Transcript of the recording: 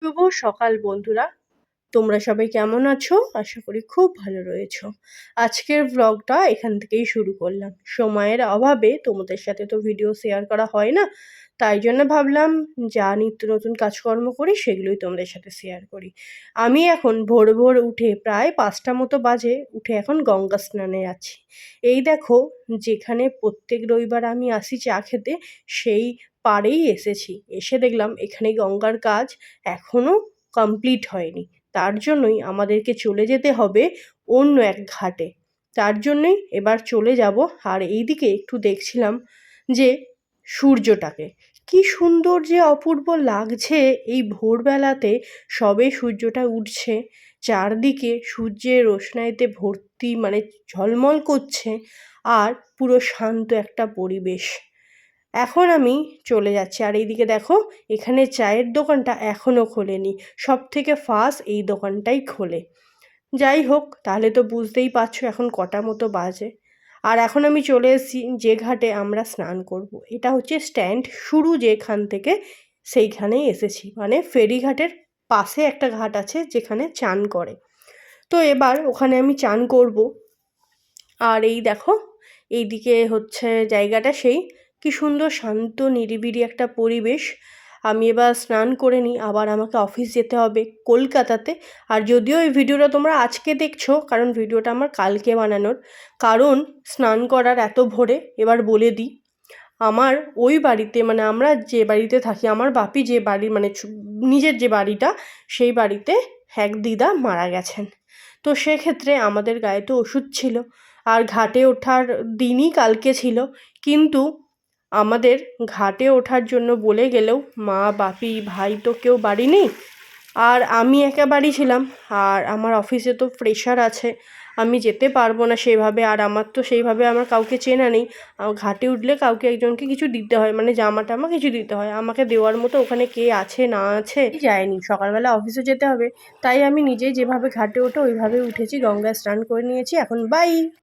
শুভ সকাল বন্ধুরা, তোমরা সবাই কেমন আছো? আশা করি খুব ভালো রয়েছো। আজকের ব্লগটা এখান থেকেই শুরু করলাম। সময়ের অভাবে তোমাদের সাথে তো ভিডিও শেয়ার করা হয় না, তাই জন্য ভাবলাম যা নিত্য নতুন কাজকর্ম করি সেগুলোই তোমাদের সাথে শেয়ার করি। আমি এখন ভোর ভোর উঠে প্রায় 5টা মতো বাজে উঠে এখন গঙ্গা স্নানে যাচ্ছি। এই দেখো, যেখানে প্রত্যেক রবিবার আমি আসি চা খেতে, সেই পাড়েই এসেছি। এসে দেখলাম এখানে গঙ্গার কাজ এখনো কমপ্লিট হয়নি। তার জন্যই আমাদেরকে চলে যেতে হবে অন্য এক ঘাটে। তার জন্যই এবার চলে যাব। আর এইদিকে একটু দেখছিলাম যে সূর্যটাকে, কি সুন্দর যে অপূর্ব লাগছে এই ভোরবেলাতে। সবে সূর্যটা উঠছে, চারদিকে সূর্যের রোশনাইতে ভর্তি, মানে ঝলমল করছে, আর পুরো শান্ত একটা পরিবেশ। এখন আমি চলে যাচ্ছি। আর এইদিকে দেখো, এখানে চায়ের দোকানটা এখনও খোলেনি। সব থেকে ফার্স্ট এই দোকানটাই খোলে। যাই হোক, তাহলে তো বুঝতেই পারছো এখন কটা মতো বাজে। আর এখন আমি চলে এসেছি যে ঘাটে আমরা স্নান করব। এটা হচ্ছে স্ট্যান্ড, শুরু যেখান থেকে সেইখানেই এসেছি। মানে ফেরিঘাটের পাশে একটা ঘাট আছে যেখানে চান করে। তো এবার ওখানে আমি চান করব। আর এই দেখো, এইদিকে হচ্ছে জায়গাটা সেই, কি সুন্দর শান্ত নিরিবিলি একটা পরিবেশ। আমি এবার স্নান করে নিই, আবার আমাকে অফিস যেতে হবে কলকাতাতে। আর যদিও এই ভিডিওটা তোমরা আজকে দেখছো, কারণ ভিডিওটা আমার কালকে বানানোর। কারণ স্নান করার এত ভোরে এবার বলে দিই, আমার ওই বাড়িতে, মানে আমরা যে বাড়িতে থাকি, আমার বাপি যে বাড়ি, মানে নিজের যে বাড়িটা, সেই বাড়িতে এক দিদা মারা গেছেন। তো সেক্ষেত্রে আমাদের গায়ে তো ওষুধ ছিল। আর ঘাটে ওঠার দিনই কালকে ছিল, কিন্তু আমাদের ঘাটে ওঠার জন্য বলে গেলেও মা, বাপি, ভাই তো কেউ বাড়ি নেই। আর আমি একা বাড়ি ছিলাম। আর আমার অফিসে তো প্রেশার আছে, আমি যেতে পারবো না সেইভাবে। আর আমার তো সেইভাবে আমার কাউকে চেনা নেই। ঘাটে উঠলে কাউকে একজনকে কিছু দিতে হয়, মানে জামা টামা কিছু দিতে হয়। আমাকে দেওয়ার মতো ওখানে কে আছে না আছে যায়নি। সকালবেলা অফিসে যেতে হবে, তাই আমি নিজেই যেভাবে ঘাটে ওঠে ওইভাবে উঠেছি, গঙ্গায় স্নান করে নিয়েছি। এখন বাই।